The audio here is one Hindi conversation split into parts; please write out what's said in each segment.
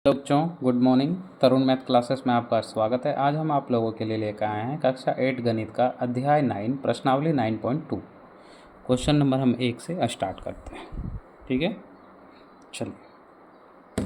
हेलो बच्चों, गुड मॉर्निंग। तरुण मैथ क्लासेस में आपका स्वागत है। आज हम आप लोगों के लिए लेकर आए हैं कक्षा 8 गणित का अध्याय 9 प्रश्नावली 9.2। क्वेश्चन नंबर हम 1 से स्टार्ट करते हैं। ठीक है, चलिए।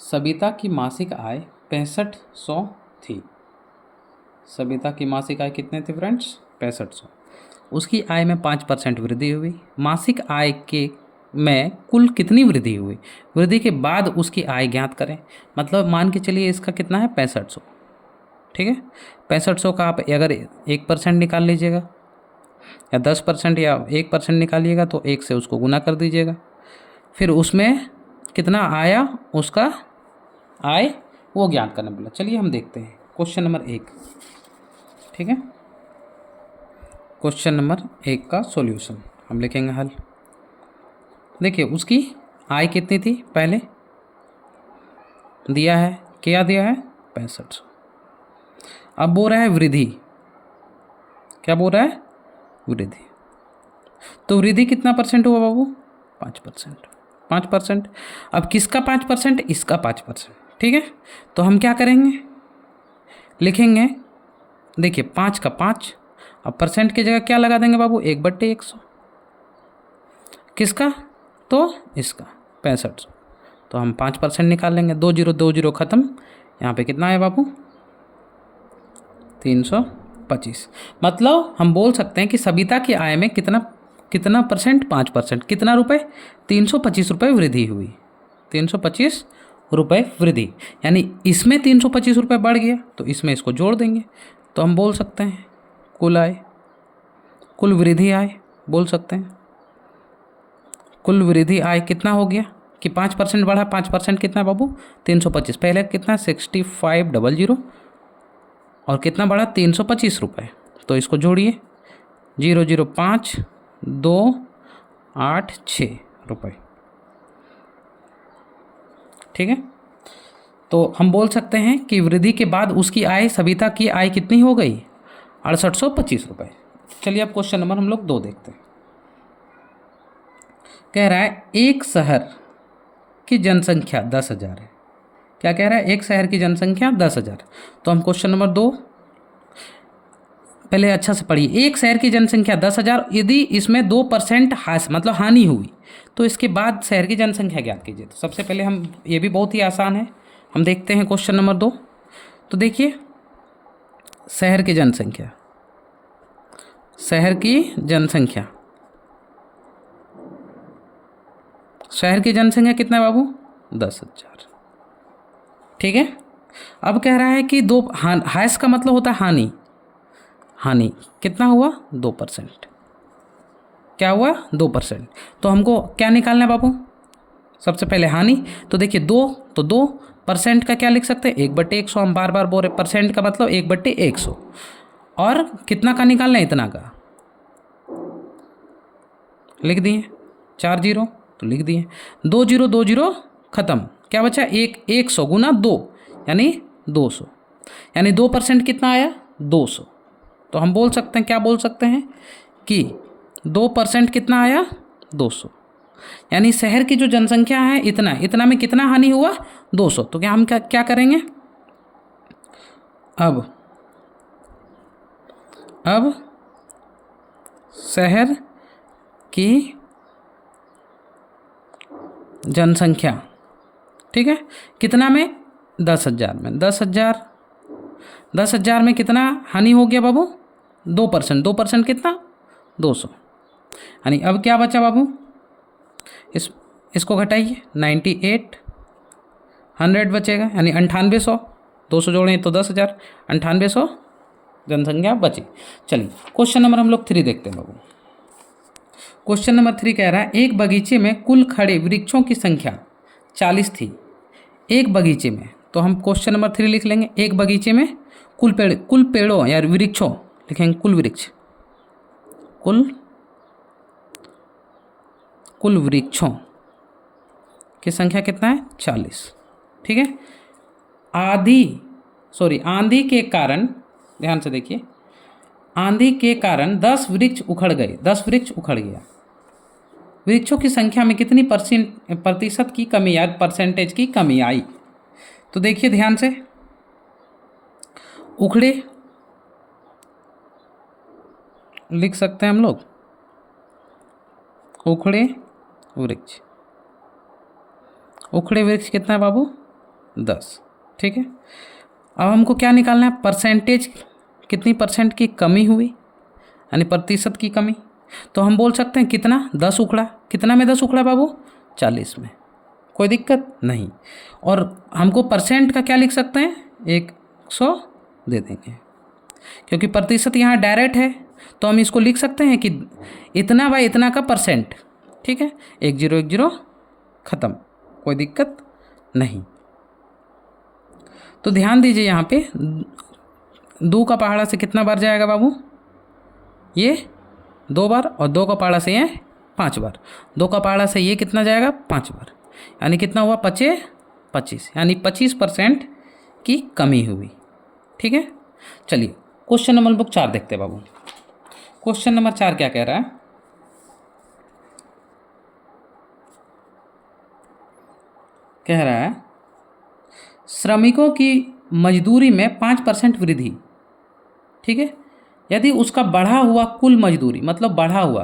सबिता की मासिक आय 6500 थी। सबिता की मासिक आय कितने थी फ्रेंड्स? 6500। उसकी आय में 5% वृद्धि हुई। मासिक आय के में कुल कितनी वृद्धि हुई? वृद्धि के बाद उसकी आय ज्ञात करें। मतलब मान के चलिए इसका कितना है? 6500। ठीक है, 6500 का आप अगर 1% निकाल लीजिएगा या 10% या 1% निकालिएगा तो 1 से उसको गुना कर दीजिएगा। फिर उसमें कितना आया उसका आय वो ज्ञात करना बोला। चलिए हम देखते हैं क्वेश्चन नंबर 1। ठीक है, क्वेश्चन नंबर 1 का सॉल्यूशन हम लिखेंगे हल। देखिए उसकी आय कितनी थी पहले दिया है, क्या दिया है? 6500। अब बोल रहा है वृद्धि, क्या बोल रहा है? वृद्धि। तो वृद्धि कितना परसेंट हुआ बाबू? 5%। 5%। अब किसका 5%? इसका 5%। ठीक है, तो हम क्या करेंगे? लिखेंगे, देखिए 5 का 5। अब परसेंट की जगह क्या लगा देंगे बाबू? 1/100। किसका? तो इसका 6500। तो हम 5% निकाल लेंगे। 2 0 खत्म। यहाँ पे कितना है बाबू? 325। मतलब हम बोल सकते हैं कि सबिता की आय में कितना कितना परसेंट? 5%। कितना रुपए? 325 रुपये वृद्धि हुई। 325 रुपये वृद्धि, यानी इसमें 325 रुपये बढ़ गया तो इसमें इसको जोड़ देंगे तो हम बोल सकते हैं कुल आय, कुल वृद्धि आय बोल सकते हैं। कुल वृद्धि आय कितना हो गया कि 5% बढ़ा। 5% कितना बाबू? 325। पहले कितना? 6500 और कितना बढ़ा? 325 रुपये। तो इसको जोड़िए, 005,286 रुपये। ठीक है, तो हम बोल सकते हैं कि वृद्धि के बाद उसकी आय, सबिता की आय कितनी हो गई? 6825 रुपये। चलिए अब क्वेश्चन नंबर हम लोग 2 देखते हैं। कह रहा है एक शहर की जनसंख्या 10,000 है। क्या कह रहा है? एक शहर की जनसंख्या 10,000। तो हम क्वेश्चन नंबर 2 पहले अच्छा से पढ़िए। एक शहर की जनसंख्या 10,000, यदि इसमें 2% मतलब हानि हुई तो इसके बाद शहर की जनसंख्या ज्ञात कीजिए। तो सबसे पहले हम, ये भी बहुत ही आसान है, हम देखते हैं क्वेश्चन नंबर 2। तो देखिए शहर की जनसंख्या, शहर की जनसंख्या, शहर की जनसंख्या कितना है बाबू? 10,000। ठीक है, अब कह रहा है कि दो हाइस का मतलब होता है हानि। हानि कितना हुआ? 2%। क्या हुआ? 2%। तो हमको क्या निकालना है बाबू? सबसे पहले हानि। तो देखिए 2, तो 2% का क्या लिख सकते हैं? 1/100। हम बार बार बोल रहे परसेंट का मतलब 1/100। और कितना का निकालना है? इतना का लिख दिए, 4 0 तो लिख दिए। 2 0 खत्म। क्या बचा? 100 गुना 2 यानी 200, यानी 2% कितना आया? 200। तो हम बोल सकते हैं, क्या बोल सकते हैं कि 2% कितना आया? 200। यानी शहर की जो जनसंख्या है इतना, इतना में कितना हानि हुआ? 200। तो क्या हम क्या करेंगे अब शहर की जनसंख्या, ठीक है, कितना में? 10,000 में। 10,000 में कितना हानि हो गया बाबू? 2%। 2% कितना? 200। यानी अब क्या बचा बाबू? इसको घटाइए, 98, 100 बचेगा, यानी 9800। 200 जोड़ें तो 10,000, 9800 जनसंख्या बची। चलिए क्वेश्चन नंबर हम लोग 3 देखते हैं बाबू। क्वेश्चन नंबर 3 कह रहा है एक बगीचे में कुल खड़े वृक्षों की संख्या 40 थी। एक बगीचे में, तो हम क्वेश्चन नंबर 3 लिख लेंगे। एक बगीचे में कुल पेड़ों या वृक्षों लिखेंगे, कुल वृक्ष, कुल वृक्षों की संख्या कितना है? 40। ठीक है, आंधी के कारण, ध्यान से देखिए, आंधी के कारण 10 वृक्ष उखड़ गए। 10 वृक्ष उखड़ गया। वृक्षों की संख्या में कितनी प्रतिशत की कमी आई? परसेंटेज की कमी आई। तो देखिए ध्यान से, उखड़े लिख सकते हैं हम लोग, उखड़े वृक्ष। उखड़े वृक्ष कितना है बाबू? 10। ठीक है, अब हमको क्या निकालना है? परसेंटेज, कितनी परसेंट की कमी हुई, यानी प्रतिशत की कमी। तो हम बोल सकते हैं कितना? 10 उखड़ा। कितना में 10 उखड़ा बाबू? 40 में। कोई दिक्कत नहीं। और हमको परसेंट का क्या लिख सकते हैं? 100 दे देंगे, क्योंकि प्रतिशत यहाँ डायरेक्ट है, तो हम इसको लिख सकते हैं कि इतना बाय इतना का परसेंट। ठीक है, 1010 ख़त्म, कोई दिक्कत नहीं। तो ध्यान दीजिए यहाँ पे, 2 का पहाड़ा से कितना बार जाएगा बाबू? ये 2 बार, और 2 का पहाड़ा से ये 5 बार। 2 का पहाड़ा से ये कितना जाएगा? 5 बार, यानी कितना हुआ? 25, यानी 25% की कमी हुई। ठीक है, चलिए क्वेश्चन नंबर बुक 4 देखते हैं बाबू। क्वेश्चन नंबर 4 क्या कह रहा है? कह रहा है श्रमिकों की मजदूरी में 5% वृद्धि, ठीक है, यदि उसका बढ़ा हुआ कुल मजदूरी, मतलब बढ़ा हुआ,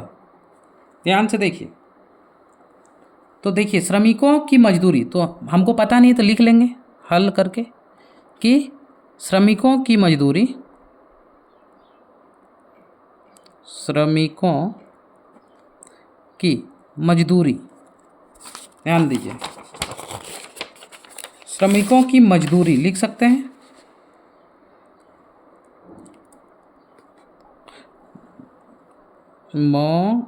ध्यान से देखिए। तो देखिए श्रमिकों की मजदूरी, तो हमको पता नहीं तो लिख लेंगे हल करके कि श्रमिकों की मजदूरी, श्रमिकों की मजदूरी, ध्यान दीजिए, श्रमिकों की मजदूरी लिख सकते हैं,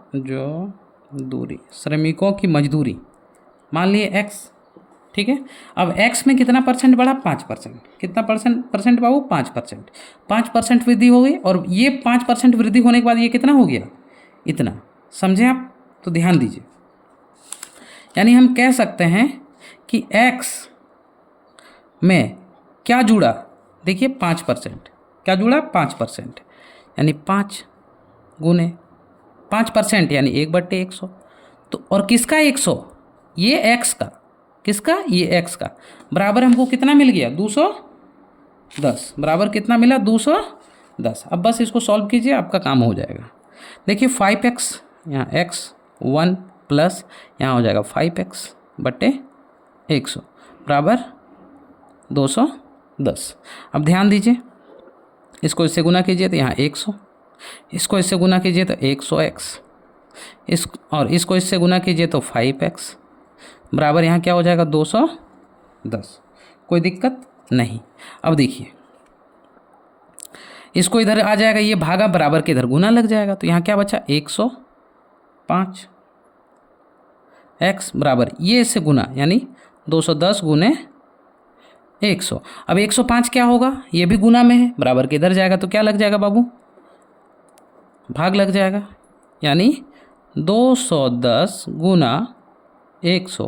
मजदूरी, श्रमिकों की मजदूरी, मान लिए x। ठीक है, अब x में कितना परसेंट बढ़ा? 5%। कितना परसेंट बाबू? 5%। 5% वृद्धि हो गई, और ये 5% वृद्धि होने के बाद ये कितना हो गया? इतना। समझे आप? तो ध्यान दीजिए, यानी हम कह सकते हैं कि x में क्या जुड़ा? देखिए 5%, क्या जुड़ा? 5%, यानी 5 गुने 5%, यानी 1/100। तो और किसका 100? ये x का। किसका? ये x का। बराबर हमको कितना मिल गया? 210। बराबर कितना मिला? 210। अब बस इसको सॉल्व कीजिए, आपका काम हो जाएगा। देखिए 5x, यहाँ x 1 प्लस यहाँ हो जाएगा 5x बटे 100 बराबर 210। अब ध्यान दीजिए, इसको इससे गुना कीजिए तो यहाँ 100, इसको इससे गुना कीजिए तो 100x, और इसको इससे गुना कीजिए तो 5x बराबर यहाँ क्या हो जाएगा? 210। कोई दिक्कत नहीं। अब देखिए, इसको इधर आ जाएगा, ये भागा बराबर के इधर गुना लग जाएगा, तो यहाँ क्या बचा? 105 x बराबर ये इससे गुना, यानी 210 गुने 100। अब 105 क्या होगा? ये भी गुना में है, बराबर के इधर जाएगा, तो क्या लग जाएगा बाबू? भाग लग जाएगा, यानी 210 गुना 100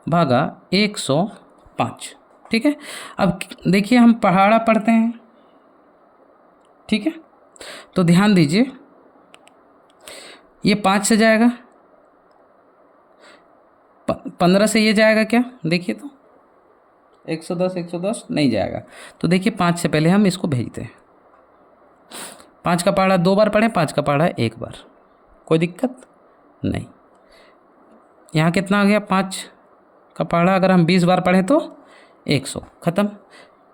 भागा 105। ठीक है, अब देखिए हम पहाड़ा पढ़ते हैं। ठीक है, तो ध्यान दीजिए, ये 5 से जाएगा, 15 से ये जाएगा क्या? देखिए तो 110 नहीं जाएगा, तो देखिए 5 से पहले हम इसको भेजते हैं। 5 का पहाड़ा 2 बार पढ़ें, 5 का पहाड़ा 1 बार, कोई दिक्कत नहीं। यहाँ कितना आ गया? 5 का पहाड़ा अगर हम 20 बार पढ़ें तो 100, ख़त्म।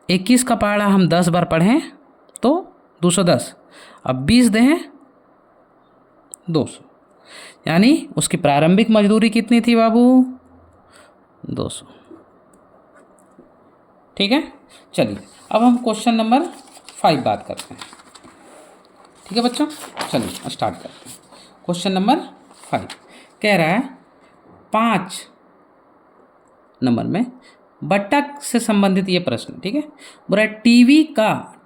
21 का पहाड़ा हम 10 बार पढ़ें तो 210, अब 20 दें 200, यानी उसकी प्रारंभिक मजदूरी कितनी थी बाबू? 200। ठीक है, चलिए अब हम क्वेश्चन नंबर 5 बात करते हैं। ठीक है बच्चों, चलिए स्टार्ट करते हैं। क्वेश्चन नंबर 5 कह रहा है 5 नंबर में बट्टा से संबंधित ये प्रश्न। ठीक है, बोला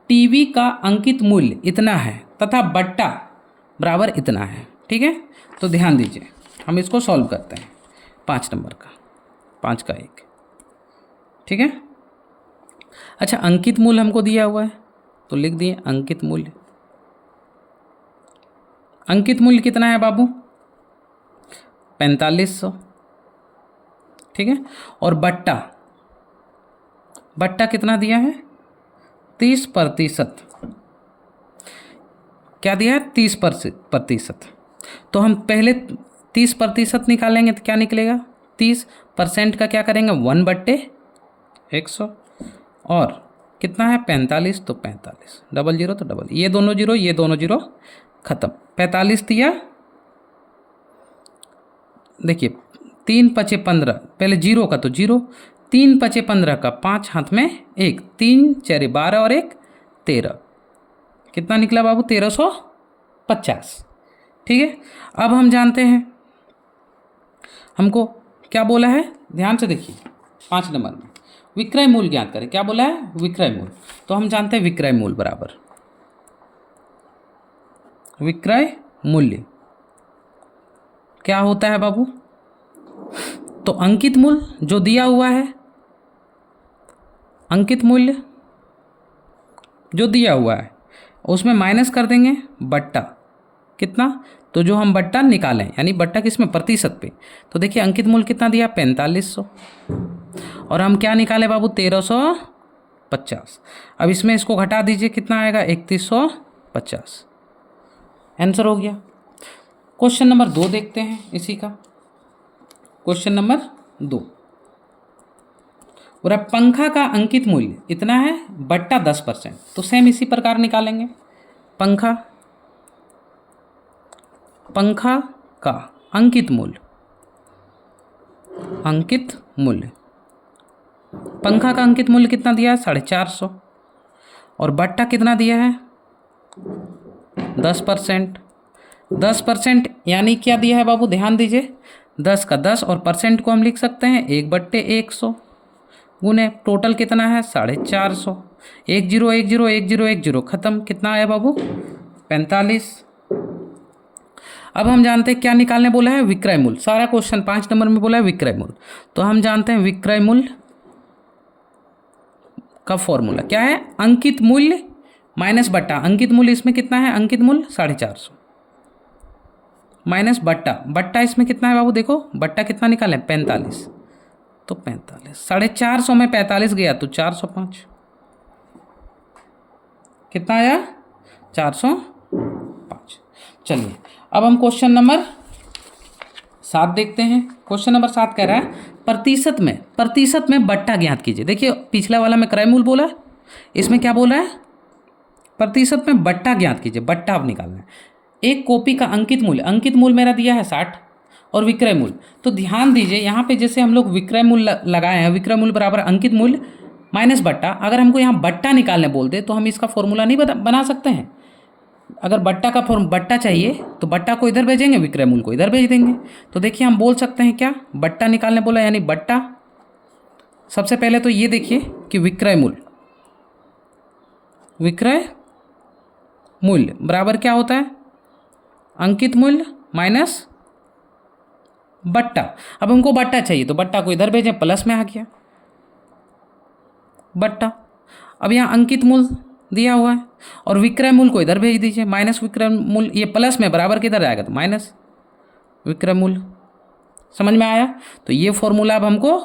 टीवी का अंकित मूल्य इतना है तथा बट्टा बराबर इतना है। ठीक है, तो ध्यान दीजिए, हम इसको सॉल्व करते हैं। 5 नंबर का 5 का 1। ठीक है, अच्छा अंकित मूल्य हमको दिया हुआ है, तो लिख दिए अंकित मूल्य। अंकित मूल्य कितना है बाबू? 4500। ठीक है, और बट्टा बट्टा कितना दिया है 30%। क्या दिया है 30%। तो हम पहले 30% निकालेंगे तो क्या निकलेगा 30% का क्या करेंगे 1/100 और कितना है 45 तो 45 डबल जीरो तो डबल ये दोनों जीरो खत्म 45 दिया। देखिए 3×5 = 15 पहले जीरो का तो जीरो 3×5 = 15 का 5 हाथ में 1 3×4 = 12 और 1 13 कितना निकला बाबू 1350। ठीक है। अब हम जानते हैं हमको क्या बोला है ध्यान से देखिए 5 नंबर में विक्रय मूल्य ज्ञात करें। क्या बोला है विक्रय मूल्य। तो हम जानते हैं विक्रय मूल्य बराबर विक्रय मूल्य क्या होता है बाबू। तो अंकित मूल्य जो दिया हुआ है अंकित मूल्य जो दिया हुआ है उसमें माइनस कर देंगे बट्टा कितना। तो जो हम बट्टा निकालें यानी बट्टा किसमें प्रतिशत पे। तो देखिए अंकित मूल्य कितना दिया 4500 और हम क्या निकाले बाबू 1350। अब इसमें इसको घटा दीजिए कितना आएगा 3150। आंसर हो गया। क्वेश्चन नंबर 2 देखते हैं इसी का। क्वेश्चन नंबर 2 और अब पंखा का अंकित मूल्य इतना है बट्टा 10%। तो सेम इसी प्रकार निकालेंगे पंखा का अंकित मूल्य पंखा का अंकित मूल्य कितना दिया है 450 और बट्टा कितना दिया है 10%। 10% यानी क्या दिया है बाबू ध्यान दीजिए 10 का 10 और परसेंट को हम लिख सकते हैं 1/100 गुने टोटल कितना है 450। 1 0 1 0 1 0 1 0 खत्म कितना आया बाबू 45। अब हम जानते हैं क्या निकालने बोला है विक्रय मूल्य। सारा क्वेश्चन 5 नंबर में बोला है विक्रय मूल्य। तो हम जानते हैं विक्रय मूल्य का फॉर्मूला क्या है अंकित मूल्य माइनस बट्टा। अंकित मूल्य इसमें कितना है अंकित मूल्य 450 माइनस बट्टा इसमें कितना है बाबू देखो बट्टा कितना निकालें 45 तो 45 450 में 45 गया तो 405 कितना आया 405। चलिए अब हम क्वेश्चन नंबर 7 देखते हैं। क्वेश्चन नंबर 7 कह रहा है प्रतिशत में बट्टा ज्ञात कीजिए। देखिए पिछला वाला में क्रय मूल्य बोला इसमें क्या बोला है प्रतिशत में बट्टा ज्ञात कीजिए। बट्टा अब निकालना है। एक कॉपी का अंकित मूल्य मेरा दिया है 60 और विक्रय मूल्य। तो ध्यान दीजिए यहाँ पे जैसे हम लोग विक्रय मूल्य लगाए हैं विक्रय मूल्य बराबर अंकित मूल्य माइनस बट्टा। अगर हमको यहाँ बट्टा निकालने बोल दे तो हम इसका फॉर्मूला नहीं बना सकते हैं। अगर बट्टा चाहिए तो बट्टा को इधर भेजेंगे विक्रय मूल्य को इधर भेज देंगे। तो देखिए हम बोल सकते हैं क्या बट्टा निकालने बोला यानी बट्टा। सबसे पहले तो ये देखिए कि विक्रय मूल्य बराबर क्या होता है अंकित मूल्य माइनस बट्टा। अब हमको बट्टा चाहिए तो बट्टा को इधर भेजें प्लस में आ गया बट्टा। अब यहाँ अंकित मूल्य दिया हुआ है और विक्रय मूल्य को इधर भेज दीजिए माइनस विक्रय मूल्य। ये प्लस में बराबर किधर आएगा तो माइनस विक्रय मूल्य। समझ में आया। तो ये फॉर्मूला अब हमको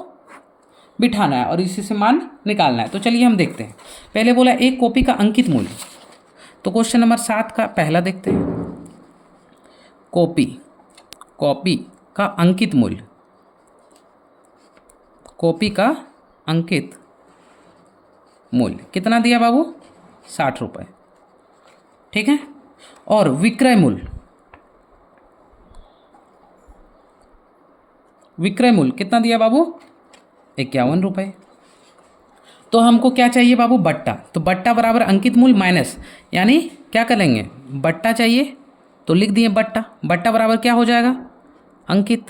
बिठाना है और इसी से मान निकालना है। तो चलिए हम देखते हैं। पहले बोला एक कॉपी का अंकित मूल्य। तो क्वेश्चन नंबर 7 का पहला देखते हैं कॉपी का अंकित मूल्य। कॉपी का अंकित मूल्य कितना दिया बाबू 60 रुपये। ठीक है। और विक्रय मूल्य कितना दिया बाबू 51 रुपये। तो हमको क्या चाहिए बाबू बट्टा। तो बट्टा बराबर अंकित मूल्य माइनस यानी क्या करेंगे बट्टा चाहिए तो लिख दिए बट्टा बराबर क्या हो जाएगा अंकित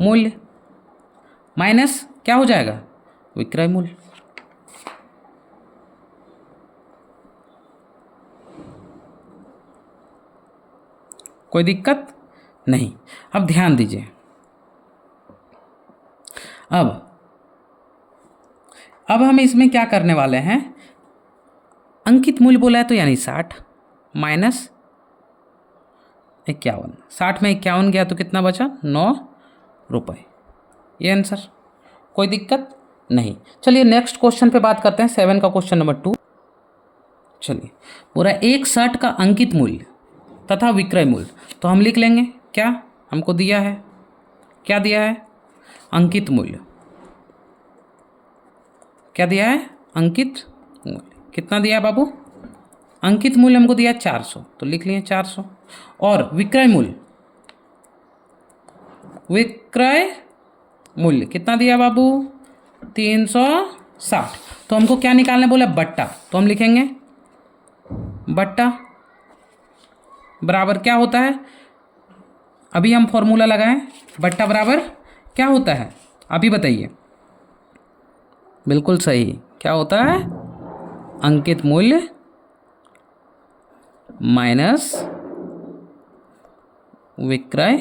मूल्य माइनस क्या हो जाएगा विक्रय मूल्य। कोई दिक्कत नहीं। अब ध्यान दीजिए अब हम इसमें क्या करने वाले हैं अंकित मूल्य बोला है तो यानी 60 माइनस 51। 60 में 51 गया तो कितना बचा 9 रुपये। ये आंसर कोई दिक्कत नहीं। चलिए नेक्स्ट क्वेश्चन पे बात करते हैं, 7 का क्वेश्चन नंबर 2। चलिए पूरा एक शर्ट का अंकित मूल्य तथा विक्रय मूल्य, तो हम लिख लेंगे क्या हमको दिया है, क्या दिया है, अंकित मूल्य। क्या दिया है, अंकित मूल्य। कितना दिया है बाबू, अंकित मूल्य हमको दिया 400, तो लिख लिए 400। और विक्रय मूल्य, विक्रय मूल्य कितना दिया बाबू, 360। तो हमको क्या निकालने बोला, बट्टा, तो हम लिखेंगे बट्टा बराबर क्या होता है, अभी हम फॉर्मूला लगाएं, बट्टा बराबर क्या होता है अभी बताइए। बिल्कुल सही, क्या होता है, अंकित मूल्य माइनस विक्रय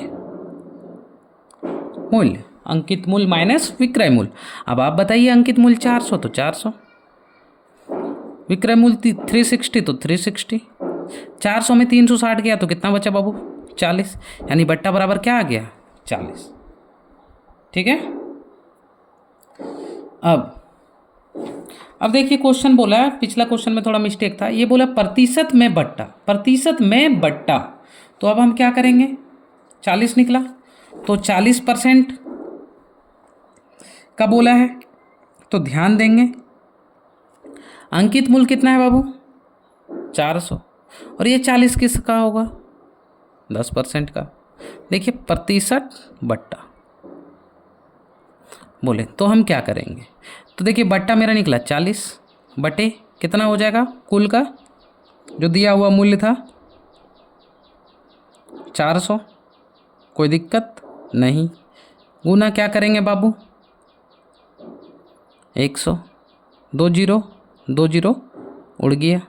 मूल्य, अंकित मूल्य माइनस विक्रय मूल्य। अब आप बताइए, अंकित मूल्य 400 तो 400, विक्रय मूल्य 360 तो 360, 400 में 360 गया तो कितना बचा बाबू, 40, यानी बट्टा बराबर क्या आ गया, 40। ठीक है। अब देखिए क्वेश्चन बोला है, पिछला क्वेश्चन में थोड़ा मिस्टेक था, ये बोला प्रतिशत में बट्टा, प्रतिशत में बट्टा। तो अब हम क्या करेंगे, 40 निकला तो 40% का बोला है, तो ध्यान देंगे अंकित मूल्य कितना है बाबू, 400, और ये 40 किसका होगा, 10% का। देखिए प्रतिशत बट्टा बोले तो हम क्या करेंगे, तो देखिए बट्टा मेरा निकला 40 बटे कितना हो जाएगा, कुल का जो दिया हुआ मूल्य था 400, कोई दिक्कत नहीं, गुना क्या करेंगे बाबू 100, 2 जीरो 2 जीरो उड़ गया,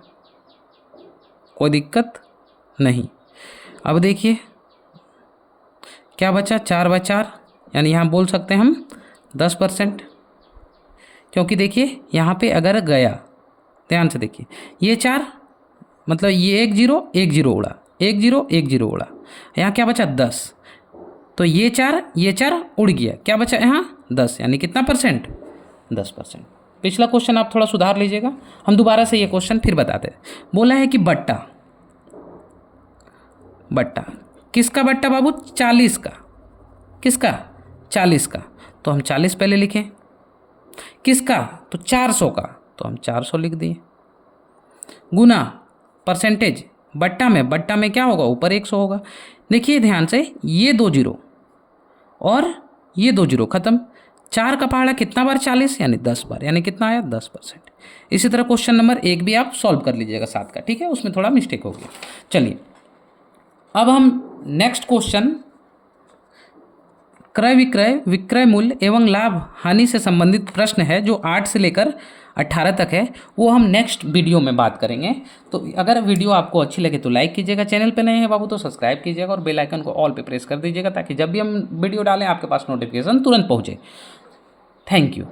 कोई दिक्कत नहीं। अब देखिए क्या बचा, 4/4, यानी यहाँ बोल सकते हैं हम 10%, क्योंकि देखिए यहाँ पे अगर गया, ध्यान से देखिए, ये 4 मतलब ये 1 जीरो 1 जीरो उड़ा, 1 जीरो 1 जीरो उड़ा, यहाँ क्या बचा 10, तो ये 4 उड़ गया, क्या बचा यहाँ 10, यानी कितना परसेंट, 10%। पिछला क्वेश्चन आप थोड़ा सुधार लीजिएगा, हम दोबारा से ये क्वेश्चन फिर बताते हैं। बोला है कि बट्टा, बट्टा किसका बट्टा बाबू, 40 का, किसका 40 का, तो हम 40 पहले लिखें, किसका तो 400 का, तो हम 400 लिख दिए, गुना परसेंटेज बट्टा में क्या होगा, ऊपर 100 होगा। देखिए ध्यान से, ये 2 जीरो और ये 2 जीरो खत्म, 4 का पहाड़ा कितना बार 40, यानी 10 बार, यानी कितना आया 10%। इसी तरह क्वेश्चन नंबर 1 भी आप सॉल्व कर लीजिएगा 7 का, ठीक है, उसमें थोड़ा मिस्टेक हो गया। चलिए अब हम नेक्स्ट क्वेश्चन, क्रय विक्रय, विक्रय मूल्य एवं लाभ हानि से संबंधित प्रश्न है जो 8 से लेकर 18 तक है, वो हम नेक्स्ट वीडियो में बात करेंगे। तो अगर वीडियो आपको अच्छी लगे तो लाइक कीजिएगा, चैनल पे नए हैं बाबू तो सब्सक्राइब कीजिएगा और बेल आइकन को ऑल पे प्रेस कर दीजिएगा, ताकि जब भी हम वीडियो डालें आपके पास नोटिफिकेशन तुरंत पहुँचे। Thank you.